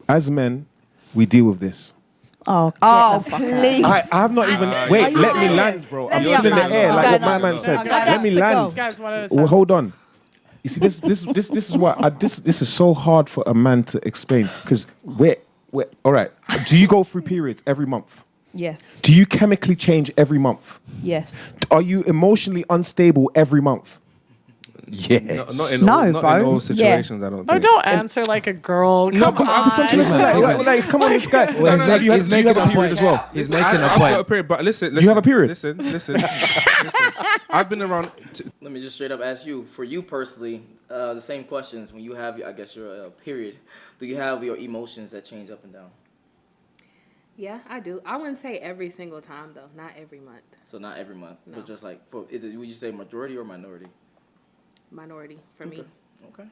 as men, we deal with this. Oh, please. I have not even. Wait, let me land, bro. I'm still in the air, like what my man said. Let me land. Well, hold on. You see, this is what this is so hard for a man to explain because we're all right. Do you go through periods every month? Yes. Do you chemically change every month? Yes. Are you emotionally unstable every month? Yeah. Not in all situations, I don't think. Oh, don't answer like a girl. Come on. I just want to listen. Like, come on, this guy. Well, do you have a period as well? He's making a I've point. got a period, but listen. You have a period? Listen. I've been around. Let me just straight up ask you. For you personally, the same questions. When you have, I guess, your period, do you have your emotions that change up and down? Yeah, I do. I wouldn't say every single time though. Not every month. So not every month, No. but just like, would you say majority or minority? Minority for me. Okay.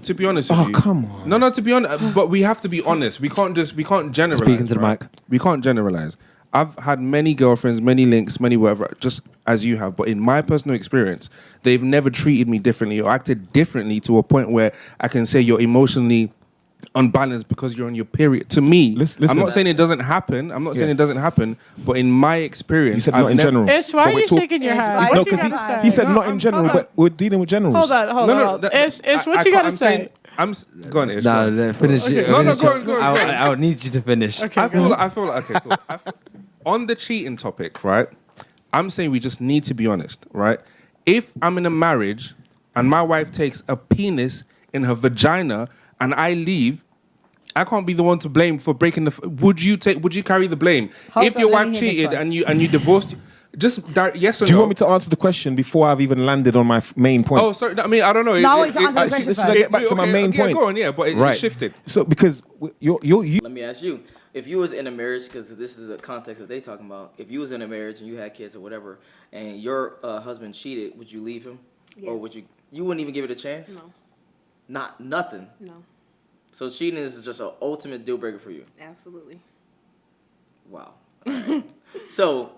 To be honest with you. Come on. No, to be honest, but we have to be honest. We can't generalize. Speaking to the right? mic. We can't generalize. I've had many girlfriends, many links, many whatever, just as you have. But in my personal experience, they've never treated me differently or acted differently to a point where I can say you're emotionally unbalanced because you're on your period. To me, listen. I'm not saying it doesn't happen. But in my experience, You said not in general. Ish, why But are we're you talk- shaking your head? No, What you because gotta say? he said not in general, but we're dealing with generals. Hold on. Ish, what you gotta say? Go on, Ish. go No, on. no, finish it. No, finish go it. on. I would need you to finish. Okay, I feel like, okay, cool. On the cheating topic, right? I'm saying we just need to be honest, right? If I'm in a marriage and my wife takes a penis in her vagina and I leave, I can't be the one to blame for breaking the. Would you carry the blame if your wife cheated and you divorced? Just yes or no? Do you want me to answer the question before I've even landed on my main point? Oh, sorry. I mean, I don't know. No, I want you to answer the question Should I get back to my main point? Go on, yeah, but it shifted. So because you Let me ask you. If you was in a marriage, because this is the context that they talking about, if you was in a marriage and you had kids or whatever, and your husband cheated, would you leave him? Yes. Or would you wouldn't even give it a chance? No. Nothing? No. So cheating is just an ultimate deal breaker for you? Absolutely. Wow. All right. So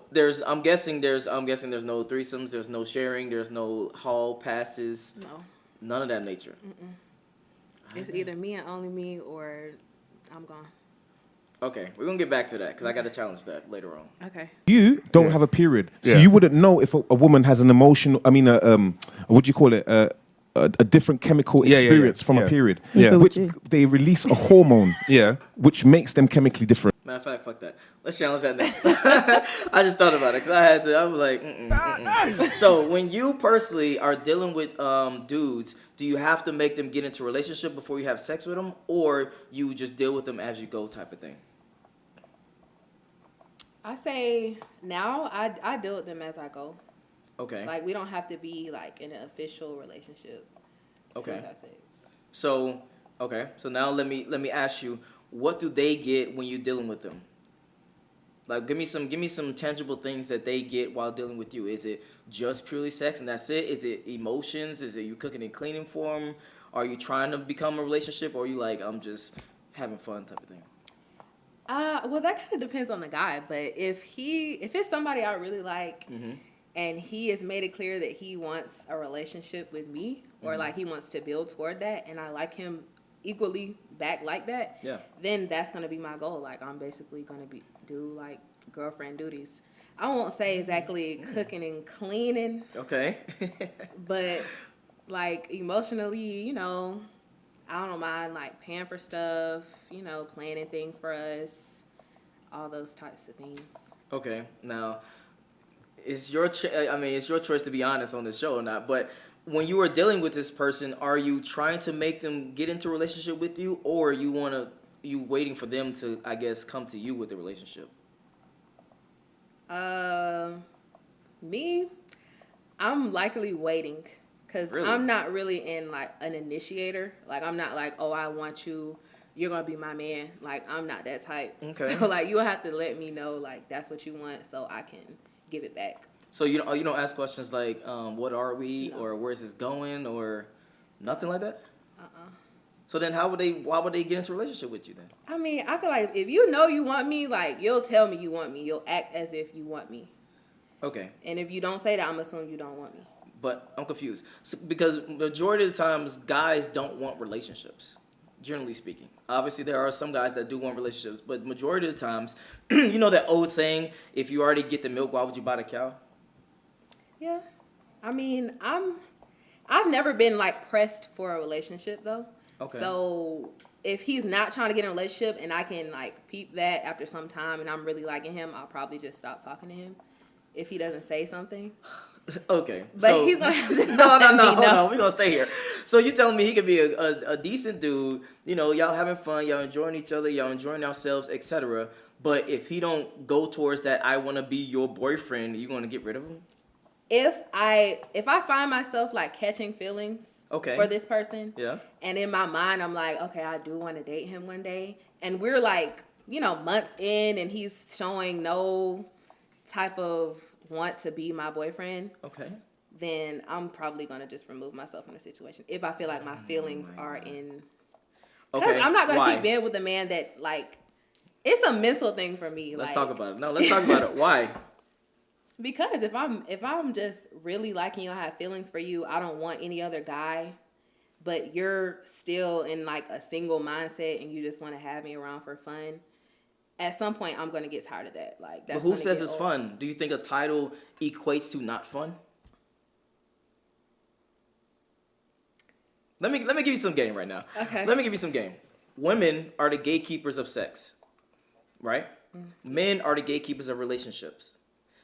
I'm guessing there's no threesomes, there's no sharing, there's no hall passes. No. None of that nature. It's either me and only me or I'm gone. Okay, we're gonna get back to that because I got to challenge that later on. Okay. you don't have a period, so Yeah. you wouldn't know if a woman has an emotional. I mean, what do you call it? A different chemical Yeah, experience from yeah. a period, Yeah. which they release a hormone, Yeah. which makes them chemically different. Matter of fact, fuck that. Let's challenge that now. I just thought about it because I was like, So when you personally are dealing with dudes, do you have to make them get into a relationship before you have sex with them, or you just deal with them as you go type of thing? I say now I deal with them as I go. Okay. Like we don't have to be like in an official relationship Okay. to have sex. So now let me ask you, what do they get when you're dealing with them? Like give me some tangible things that they get while dealing with you. Is it just purely sex and that's it? Is it emotions? Is it you cooking and cleaning for them? Are you trying to become a relationship, or are you like I'm just having fun type of thing? Well, that kind of depends on the guy. But if it's somebody I really like, and he has made it clear that he wants a relationship with me, or like he wants to build toward that, and I like him equally back like that, Yeah. then that's gonna be my goal. Like I'm basically gonna do like girlfriend duties. I won't say exactly cooking and cleaning, Okay. but like emotionally, I don't mind like paying for stuff, planning things for us, all those types of things. Okay. Now, it's your choice to be honest on the show or not. But when you are dealing with this person, are you trying to make them get into a relationship with you, or you waiting for them to, I guess, come to you with the relationship? Me, I'm likely waiting. Because Really? I'm not really in, like, an initiator. Like, I'm not like, oh, I want you. You're going to be my man. Like, I'm not that type. Okay. So, like, you'll have to let me know, like, that's what you want so I can give it back. So you don't ask questions like, what are we? No. Or where's this going? Or nothing like that? Uh-uh. So then why would they get into a relationship with you then? I mean, I feel like if you know you want me, like, you'll tell me you want me. You'll act as if you want me. Okay. And if you don't say that, I'm assuming you don't want me. But I'm confused. Because majority of the times, guys don't want relationships. Generally speaking. Obviously, there are some guys that do want relationships, but majority of the times, you know that old saying, if you already get the milk, why would you buy the cow? Yeah. I mean, I've never been like pressed for a relationship though. Okay. So if he's not trying to get in a relationship and I can like peep that after some time and I'm really liking him, I'll probably just stop talking to him if he doesn't say something. Okay. But so, he's gonna have to No, let me hold know. on. We're gonna stay here. So you telling me he could be a decent dude, you know, y'all having fun, y'all enjoying each other, y'all enjoying yourselves, etc. But if he don't go towards that, I want to be your boyfriend, you gonna get rid of him? If I find myself like catching feelings for this person, yeah, and in my mind I'm like, okay, I do want to date him one day, and we're like, you know, months in, and he's showing no type of want to be my boyfriend, okay, then I'm probably gonna just remove myself from the situation if I feel like my feelings are in. Because I'm not gonna keep being with a man that like, it's a mental thing for me. Let's talk about it. No, let's talk about it. Why? Because if I'm just really liking you, I have feelings for you, I don't want any other guy, but you're still in like a single mindset and you just want to have me around for fun. At some point, I'm gonna get tired of that. Like, that's but who says it's fun? Do you think a title equates to not fun? Let me give you some game right now. Okay. Let me give you some game. Women are the gatekeepers of sex, right? Mm-hmm. Men are the gatekeepers of relationships.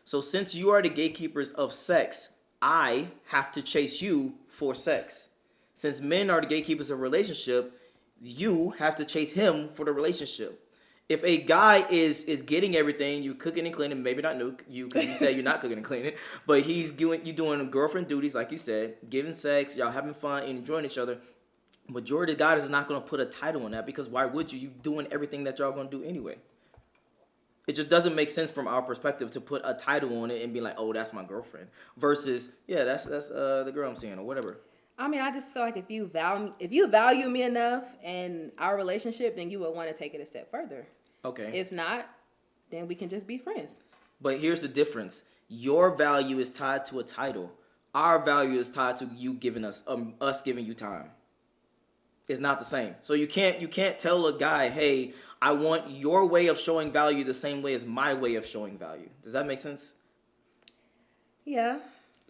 So since you are the gatekeepers of sex, I have to chase you for sex. Since men are the gatekeepers of relationship, you have to chase him for the relationship. If a guy is getting everything, you cooking and cleaning, maybe not you, because you said you're not cooking and cleaning, but he's doing girlfriend duties, like you said, giving sex, y'all having fun and enjoying each other. Majority of guys is not going to put a title on that, because why would you? You doing everything that y'all going to do anyway. It just doesn't make sense from our perspective to put a title on it and be like, oh, that's my girlfriend, versus, yeah, that's the girl I'm seeing or whatever. I mean, I just feel like if you value me enough and our relationship, then you would want to take it a step further. Okay. If not, then we can just be friends. But here's the difference. Your value is tied to a title. Our value is tied to you giving us giving you time. It's not the same. So you can't tell a guy, hey, I want your way of showing value the same way as my way of showing value. Does that make sense? Yeah.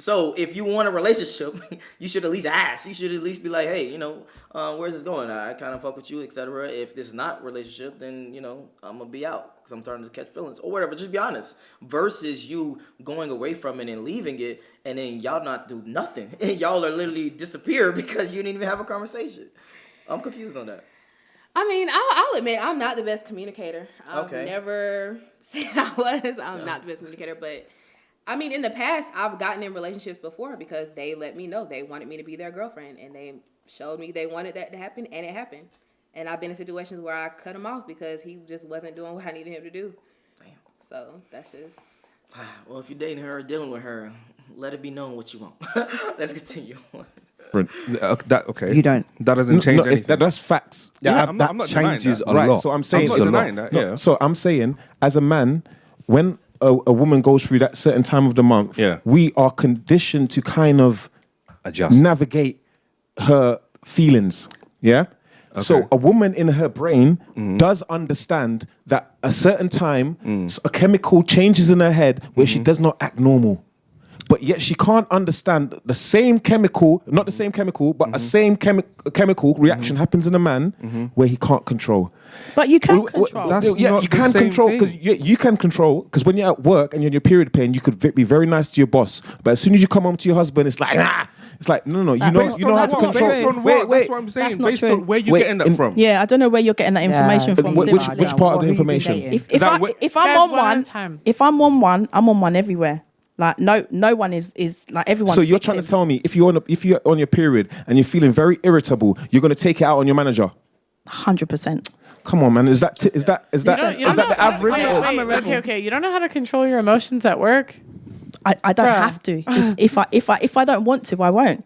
So if you want a relationship, you should at least ask. You should at least be like, hey, you know, where's this going? I kind of fuck with you, etc. If this is not a relationship, then, you know, I'm going to be out because I'm starting to catch feelings or whatever. Just be honest. Versus you going away from it and leaving it, and then y'all not do nothing. And y'all are literally disappear because you didn't even have a conversation. I'm confused on that. I mean, I'll admit I'm not the best communicator. I've never said I was. I'm not the best communicator, but I mean, in the past, I've gotten in relationships before because they let me know they wanted me to be their girlfriend, and they showed me they wanted that to happen, and it happened. And I've been in situations where I cut him off because he just wasn't doing what I needed him to do. Damn. So that's just. Well, if you're dating her or dealing with her, let it be known what you want. Let's continue on. Okay. You don't. That doesn't change anything. That's facts. Yeah, I'm not changes denying that. a lot. So I'm saying, I'm not denying that. Yeah. So I'm saying, as a man, when a woman goes through that certain time of the month, we are conditioned to kind of adjust, navigate her feelings. Yeah. Okay. So a woman in her brain does understand that a certain time, a chemical changes in her head where she does not act normal. But yet she can't understand the same chemical, not the same chemical, but a same chemical reaction happens in a man where he can't control. But you can control. That's not you can the same control thing. because you can control because when you're at work and you're in your period pain, you could be very nice to your boss. But as soon as you come home to your husband, it's like it's like no. You know how to control. Based on what? That's what I'm saying. That's not based true. on where you getting that from. Yeah, I don't know where you're getting that information from. Which part of the information? If I'm on one, I'm on one everywhere. Like no one is like everyone. So you're trying to tell me if you're on your period and you're feeling very irritable, you're going to take it out on your manager? 100%. Come on, man. Is that the average? Wait, okay. You don't know how to control your emotions at work? I don't have to. If I don't want to, I won't.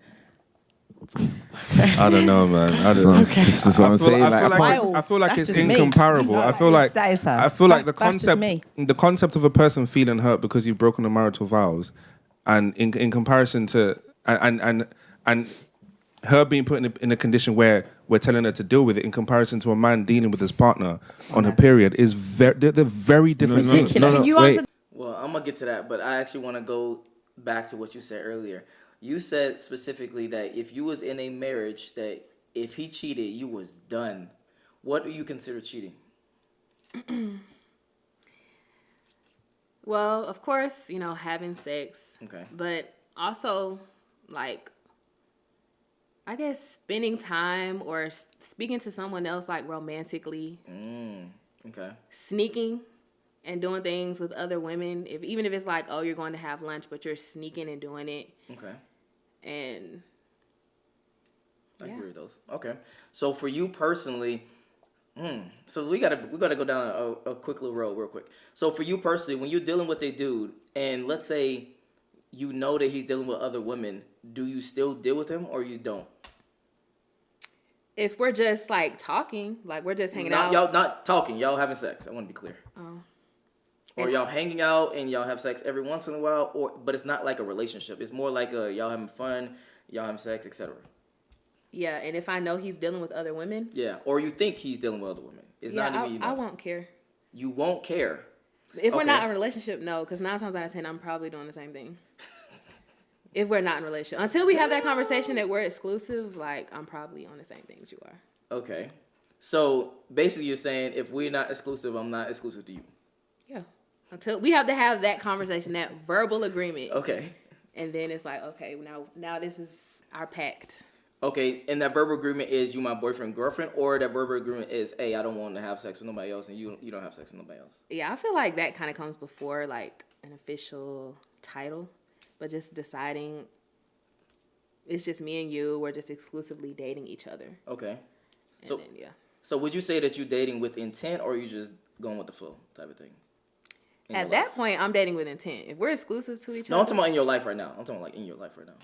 I don't know, man. This is what I'm saying. I feel like it's incomparable. I feel like the concept of a person feeling hurt because you've broken the marital vows, and in comparison to and her being put in a condition where we're telling her to deal with it in comparison to a man dealing with his partner on her period is they're very different things. Wait. Well, I'm gonna get to that, but I actually want to go back to what you said earlier. You said specifically that if you was in a marriage, that if he cheated, you was done. What do you consider cheating? Well, of course, having sex. Okay. But also, like, I guess spending time or speaking to someone else, like, romantically. Okay. Sneaking and doing things with other women. Even if it's like, oh, you're going to have lunch, but you're sneaking and doing it. Okay. And I agree with those. Okay. So for you personally, so we gotta go down a quick little road real quick. So for you personally, when you're dealing with a dude, and let's say you know that he's dealing with other women, do you still deal with him or you don't? If we're just like talking, like we're just hanging out. Y'all not talking, y'all having sex. I want to be clear. Oh. Or y'all hanging out and y'all have sex every once in a while, but it's not like a relationship. It's more like y'all having fun, y'all having sex, etc. Yeah, and if I know he's dealing with other women. Yeah, or you think he's dealing with other women. It's not even you know. I won't care. You won't care. If we're not in a relationship, no, because 9 times out of 10, I'm probably doing the same thing. If we're not in a relationship. Until we have that conversation that we're exclusive, like, I'm probably on the same things you are. Okay. So, basically you're saying if we're not exclusive, I'm not exclusive to you. Yeah. Until we have to have that conversation, that verbal agreement. Okay. And then it's like, okay, now this is our pact. Okay, and that verbal agreement is you my boyfriend, girlfriend, or that verbal agreement is, hey, I don't want to have sex with nobody else, and you don't have sex with nobody else. Yeah, I feel like that kind of comes before like an official title, but just deciding it's just me and you, we're just exclusively dating each other. Okay. And so then, yeah. So would you say that you dating with intent, or are you just going with the flow type of thing? At that point, I'm dating with intent. If we're exclusive to each other. No, I'm talking about in your life right now. I'm talking like in your life right now.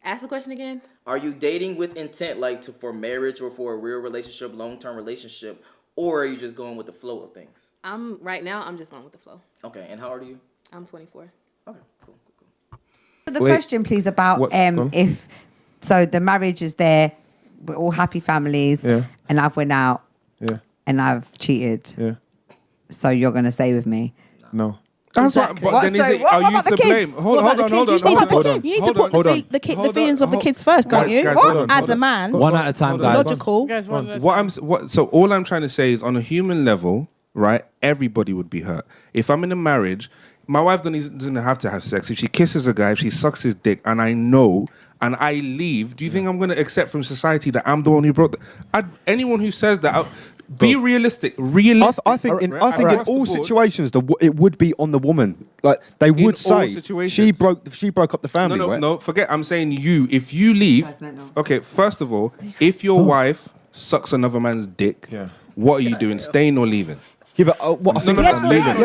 Ask the question again. Are you dating with intent, like for marriage or for a real relationship, long-term relationship, or are you just going with the flow of things? Right now, I'm just going with the flow. Okay, and how old are you? I'm 24. Okay, cool. The question, please, about if so the marriage is there, we're all happy families, and I've went out, and I've cheated. Yeah. So you're gonna stay with me? No. That's Exactly. what. But then are you to blame? Hold on. You need to put the feelings of the kids first, don't you? As a man. One at a time, guys. Logical. So all I'm trying to say is, on a human level, right? Everybody would be hurt. If I'm in a marriage, my wife doesn't have to have sex. If she kisses a guy, if she sucks his dick, and I know, and I leave, do you think I'm going to accept from society that I'm the one who brought anyone who says that? Be realistic. I think in all situations, it would be on the woman. Like they would say, she broke up the family. No. Forget. I'm saying you. If you leave, okay. First of all, if your wife sucks another man's dick, what are you doing? Staying or leaving? Yeah, but what? I'm leaving.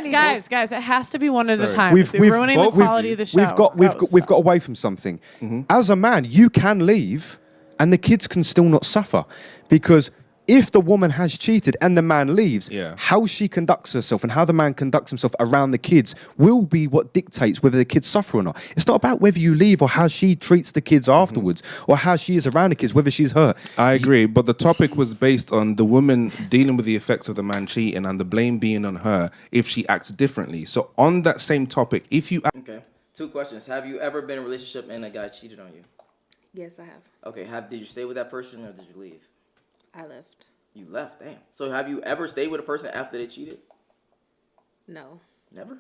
Guys, it has to be one at a time. It's ruining the quality of the show. We've got away from something. As a man, you can leave, and the kids can still not suffer, because if the woman has cheated and the man leaves, how she conducts herself and how the man conducts himself around the kids will be what dictates whether the kids suffer or not. It's not about whether you leave or how she treats the kids afterwards or how she is around the kids, whether she's hurt. I agree, but the topic was based on the woman dealing with the effects of the man cheating and the blame being on her if she acts differently. So on that same topic, if you... Okay, 2 questions. Have you ever been in a relationship and a guy cheated on you? Yes, I have. Okay, did you stay with that person or did you leave? I left. You left, damn. So have you ever stayed with a person after they cheated? No. Never?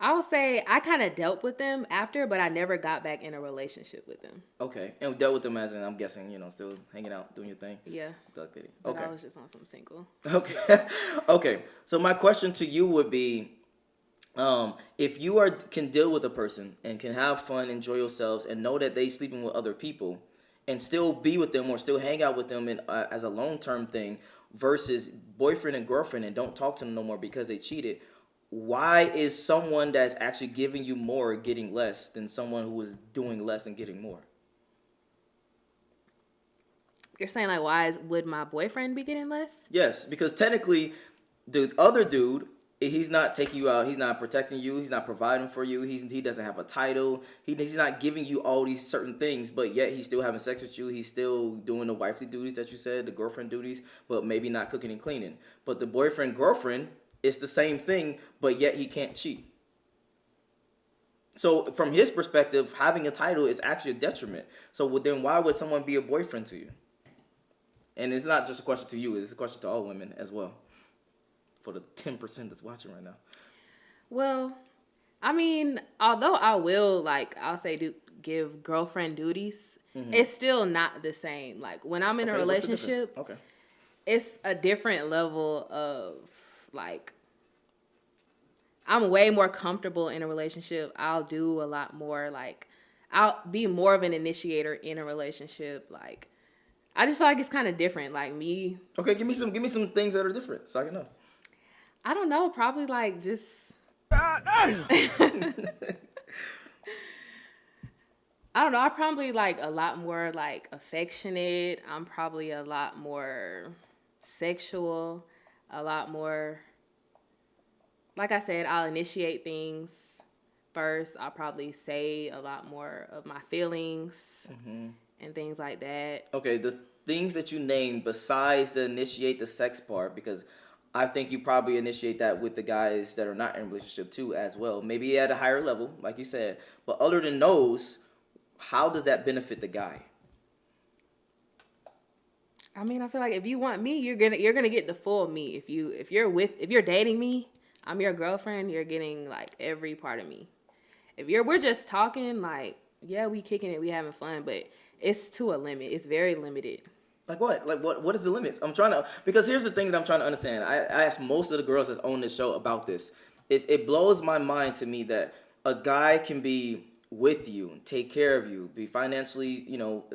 I'll say I kind of dealt with them after, but I never got back in a relationship with them. Okay, and dealt with them as in, I'm guessing, still hanging out, doing your thing? Yeah. But I was just on some single. Okay. Okay, so my question to you would be, if you can deal with a person and can have fun, enjoy yourselves, and know that they sleeping with other people, and still be with them or still hang out with them as a long-term thing versus boyfriend and girlfriend and don't talk to them no more because they cheated, why is someone that's actually giving you more getting less than someone who is doing less and getting more? You're saying like, would my boyfriend be getting less? Yes, because technically the other dude he's not taking you out. He's not protecting you. He's not providing for you. He doesn't have a title. He's not giving you all these certain things, but yet he's still having sex with you. He's still doing the wifely duties that you said, the girlfriend duties, but maybe not cooking and cleaning. But the boyfriend, girlfriend, it's the same thing, but yet he can't cheat. So from his perspective, having a title is actually a detriment. So then why would someone be a boyfriend to you? And it's not just a question to you. It's a question to all women as well. For the 10% that's watching right now. Well, I mean, although I will, like, I'll say give girlfriend duties, it's still not the same. Like, when I'm in a relationship, it's a different level of, like, I'm way more comfortable in a relationship. I'll do a lot more, like, I'll be more of an initiator in a relationship. Like, I just feel like it's kind of different. Like, me. Okay, give me some things that are different so I can know. I don't know, probably like just I don't know, I'm probably like a lot more like affectionate. I'm probably a lot more sexual, a lot more, like I said, I'll initiate things first. I'll probably say a lot more of my feelings and things like that. Okay, the things that you named besides the initiate the sex part, because I think you probably initiate that with the guys that are not in a relationship too as well. Maybe at a higher level, like you said. But other than those, how does that benefit the guy? I mean, I feel like if you want me, you're gonna get the full me. If you're dating me, I'm your girlfriend, you're getting like every part of me. We're just talking, like, yeah, we kicking it, we having fun, but it's to a limit. It's very limited. Like what? Like what is the limits? I'm trying to, because here's the thing that I'm trying to understand. I asked most of the girls that's on this show about this. It blows my mind to me that a guy can be with you, take care of you, be financially,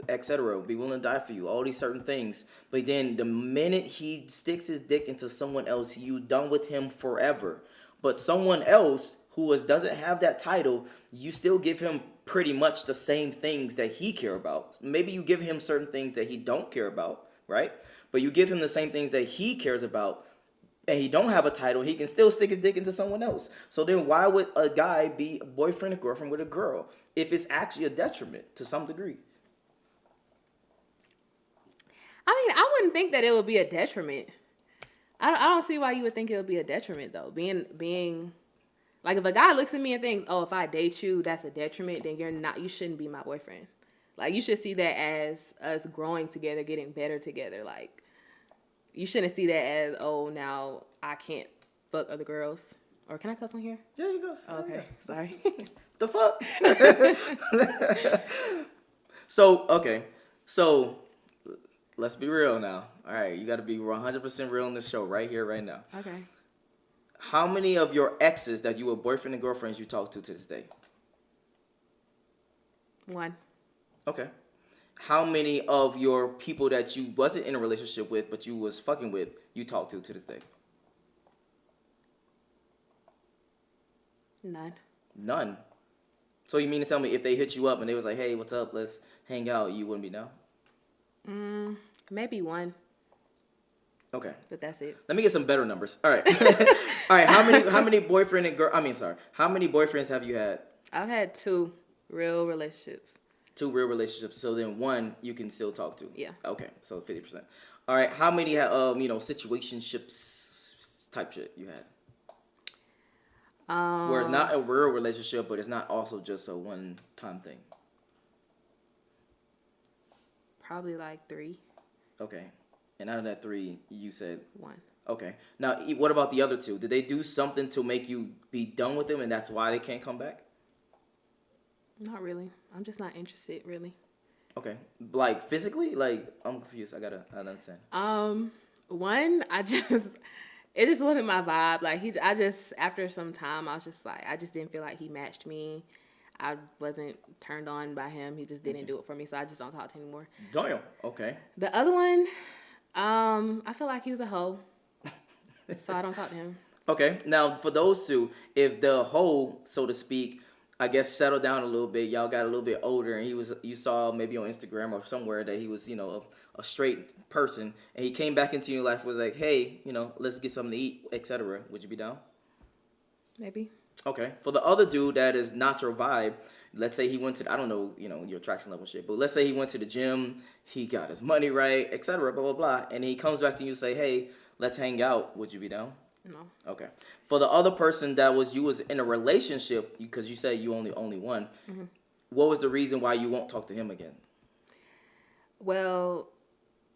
etc., be willing to die for you, all these certain things. But then the minute he sticks his dick into someone else, you done with him forever. But someone else who doesn't have that title, you still give him pretty much the same things that he care about. Maybe you give him certain things that he don't care about, right? But you give him the same things that he cares about, and he don't have a title, he can still stick his dick into someone else. So then why would a guy be a boyfriend or girlfriend with a girl if it's actually a detriment to some degree? I mean, I wouldn't think that it would be a detriment. I don't see why you would think it would be a detriment, though. Being like, if a guy looks at me and thinks, oh, if I date you, that's a detriment, then you shouldn't be my boyfriend. Like, you should see that as us growing together, getting better together. Like, you shouldn't see that as, oh, now I can't fuck other girls. Or can I cuss on here? Yeah, you go. Oh, okay, sorry. The fuck? So, let's be real now. All right, you got to be 100% real on this show right here, right now. Okay. How many of your exes that you were boyfriend and girlfriends you talk to this day? 1. Okay. How many of your people that you wasn't in a relationship with but you was fucking with you talk to this day? None. So you mean to tell me if they hit you up and they was like, hey, what's up? Let's hang out, you wouldn't be down? Maybe 1. Okay. But that's it. Let me get some better numbers. All right. All right. How many boyfriend and how many boyfriends have you had? I've had 2 real relationships. 2 real relationships. So then 1 you can still talk to. Yeah. Okay. So 50%. All right. How many situationships type shit you had? Where it's not a real relationship, but it's not also just a one-time thing. Probably like 3. Okay. And out of that 3, you said 1. Okay. Now, what about the other 2? Did they do something to make you be done with them, and that's why they can't come back? Not really. I'm just not interested, really. Okay. Like physically? Like, I'm confused. I don't understand. 1, it just wasn't my vibe. Like, after some time, I was just like, I just didn't feel like he matched me. I wasn't turned on by him. He just didn't do it for me, so I just don't talk to him anymore. Damn. Okay. The other one, I feel like he was a hoe, so I don't talk to him. Okay. Now, for those 2, if the hoe, so to speak, I guess settled down a little bit, y'all got a little bit older, and you saw maybe on Instagram or somewhere that he was, a straight person, and he came back into your life, was like, hey, let's get something to eat, etc. Would you be down? Maybe. Okay. For the other dude that is not your vibe, let's say he went to, I don't know, your attraction level shit, but let's say he went to the gym, he got his money right, etc., blah, blah, blah, and he comes back to you and say, hey, let's hang out. Would you be down? No. Okay. For the other person that was in a relationship, because you said you only one, what was the reason why you won't talk to him again? Well,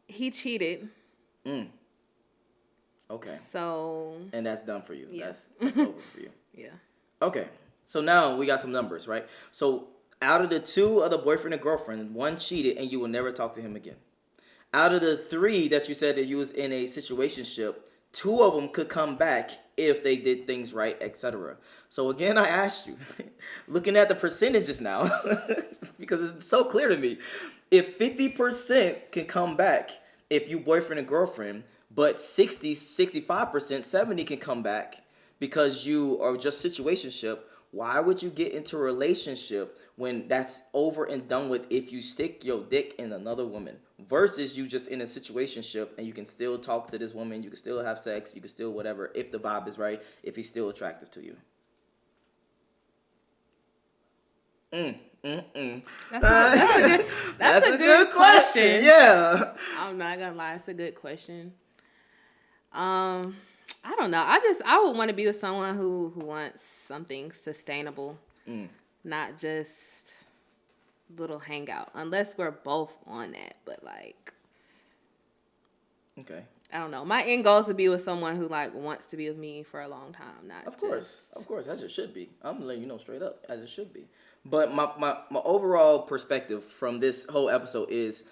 he cheated. Okay. So. And that's done for you. Yeah. That's over for you. Yeah. Okay. So now we got some numbers, right? So out of the 2 other boyfriend and girlfriend, 1 cheated and you will never talk to him again. Out of the 3 that you said that you was in a situationship, 2 of them could come back if they did things right, etc. So again, I asked you, looking at the percentages now, because it's so clear to me, if 50% can come back if you boyfriend and girlfriend, but 60, 65%, 70 can come back because you are just situationship, why would you get into a relationship when that's over and done with if you stick your dick in another woman versus you just in a situationship and you can still talk to this woman, you can still have sex, you can still whatever, if the vibe is right, if he's still attractive to you? That's a good question. Yeah. I'm not gonna lie, it's a good question. I don't know. I would want to be with someone who wants something sustainable, not just little hangout. Unless we're both on that, but like, okay. I don't know. My end goal is to be with someone who like wants to be with me for a long time. Not of course, as it should be. I'm letting you know straight up, as it should be. But my overall perspective from this whole episode is,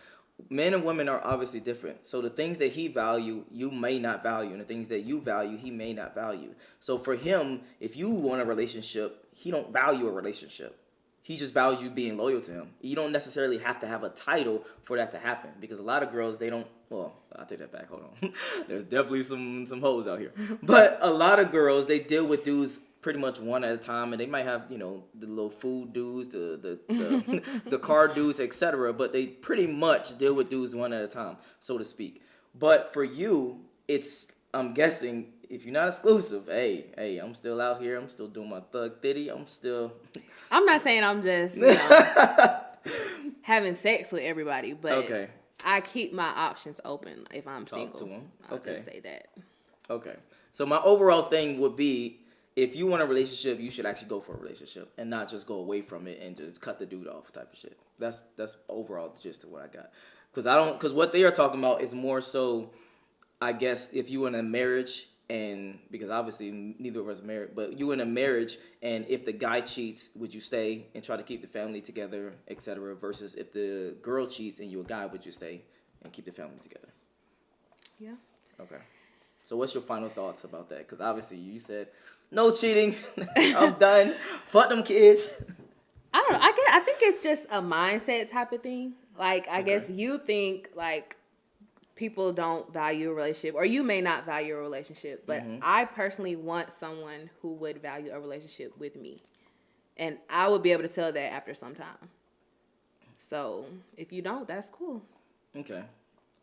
men and women are obviously different. So the things that he value, you may not value. And the things that you value, he may not value. So for him, if you want a relationship, he don't value a relationship. He just values you being loyal to him. You don't necessarily have to have a title for that to happen. Because a lot of girls, they don't, well, I'll take that back, hold on. There's definitely some hoes out here. But a lot of girls, they deal with dudes pretty much one at a time, and they might have, the little food dudes, the car dudes, etc. But they pretty much deal with dudes one at a time, so to speak. But for you, it's, I'm guessing, if you're not exclusive, hey, I'm still out here, I'm still doing my thug thitty, I'm not saying I'm just, having sex with everybody, but okay. I keep my options open if I'm Talk single. to them. I'll Okay. just say that. Okay. So my overall thing would be, if you want a relationship, you should actually go for a relationship and not just go away from it and just cut the dude off type of shit. That's overall the gist of what I got. Because what they are talking about is more so, I guess, if you in a marriage, and because obviously neither of us are married, but you in a marriage, and if the guy cheats, would you stay and try to keep the family together, etc. Versus if the girl cheats and you a guy, would you stay and keep the family together? Yeah. Okay. So what's your final thoughts about that? Because obviously you said, no cheating, I'm done, fuck them kids. I don't know. I think it's just a mindset type of thing. Like, I guess you think, like, people don't value a relationship, or you may not value a relationship, but I personally want someone who would value a relationship with me. And I would be able to tell that after some time. So, if you don't, that's cool. Okay.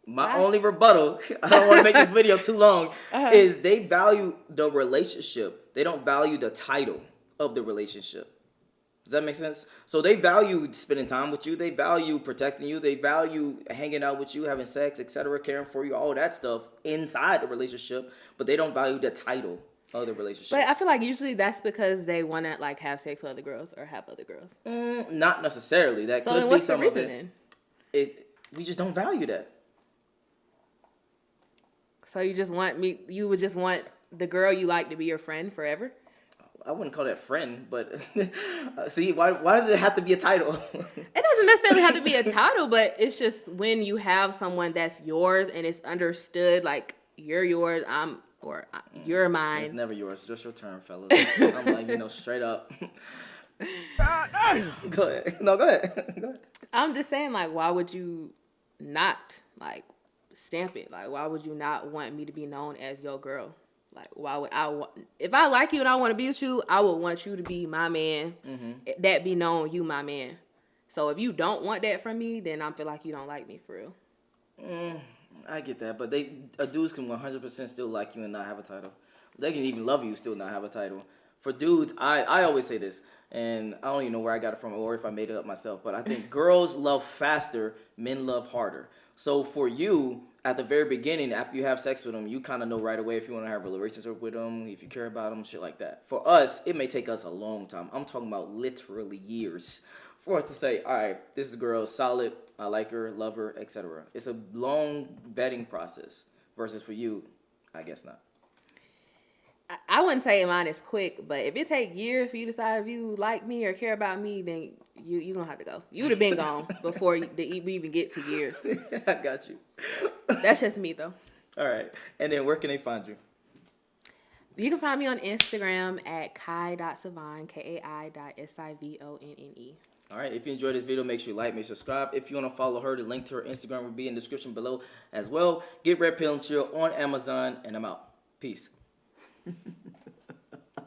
My only rebuttal, I don't want to make this video too long, is they value the relationship. They don't value the title of the relationship. Does that make sense? So they value spending time with you. They value protecting you. They value hanging out with you, having sex, etc., caring for you, all that stuff inside the relationship. But they don't value the title of the relationship. But I feel like usually that's because they want to like have sex with other girls or have other girls. Not necessarily. That so could then be what's some the reason of it. then? We just don't value that. So you would just want the girl you like to be your friend forever? I wouldn't call that friend, but see, why does it have to be a title? It doesn't necessarily have to be a title, but it's just when you have someone that's yours and it's understood, like, you're yours, you're mine. It's never yours, just your turn, fellas. I'm like, straight up. Go ahead. No, go ahead. Go ahead. I'm just saying, like, why would you not, like, stamp it? Like, why would you not want me to be known as your girl? Like, why would if I like you and I want to be with you, I would want you to be my man. That be known, you my man. So if you don't want that from me, then I feel like you don't like me for real. I get that, but dudes can 100% still like you and not have a title. They can even love you, still not have a title. For dudes, I always say this, and I don't even know where I got it from or if I made it up myself, but I think girls love faster, men love harder. So for you, at the very beginning, after you have sex with them, you kind of know right away if you want to have a relationship with them, if you care about them, shit like that. For us, it may take us a long time. I'm talking about literally years for us to say, all right, this is a girl, solid, I like her, love her, etc. It's a long vetting process versus for you, I guess not. I wouldn't say mine is quick, but if it take years for you to decide if you like me or care about me, then you're going to have to go. You would have been gone before we even get to years. I got you. That's just me, though. All right. And then where can they find you? You can find me on Instagram at kai.savonne, kai.savonne. All right. If you enjoyed this video, make sure you like, make sure you subscribe. If you want to follow her, the link to her Instagram will be in the description below as well. Get Red Pill and Chill on Amazon, and I'm out. Peace.